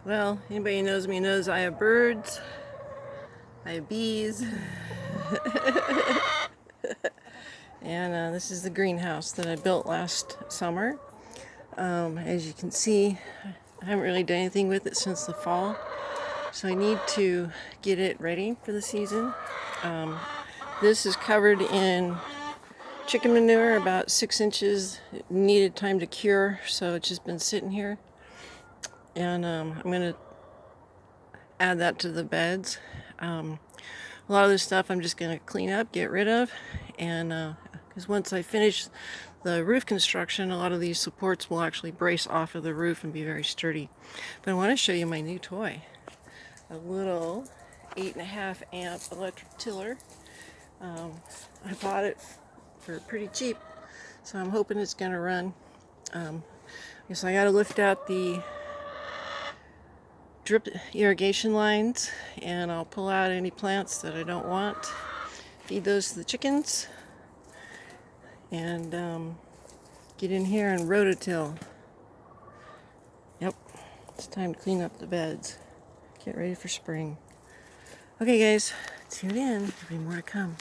Well, anybody who knows me knows I have birds, I have bees, and this is the greenhouse that I built last summer. As you can see, I haven't really done anything with it since the fall, so I need to get it ready for the season. This is covered in chicken manure, about 6 inches. It needed time to cure, so it's just been sitting here. And I'm going to add that to the beds. A lot of this stuff I'm just going to clean up, get rid of, and because once I finish the roof construction, a lot of these supports will actually brace off of the roof and be very sturdy. But I want to show you my new toy, a little 8.5 amp electric tiller. I bought it for pretty cheap, so I'm hoping it's going to run. So I got to lift out the drip irrigation lines, and I'll pull out any plants that I don't want, feed those to the chickens, and get in here and rototill. Yep, it's time to clean up the beds, get ready for spring. Okay guys, tune in, there'll be more to come.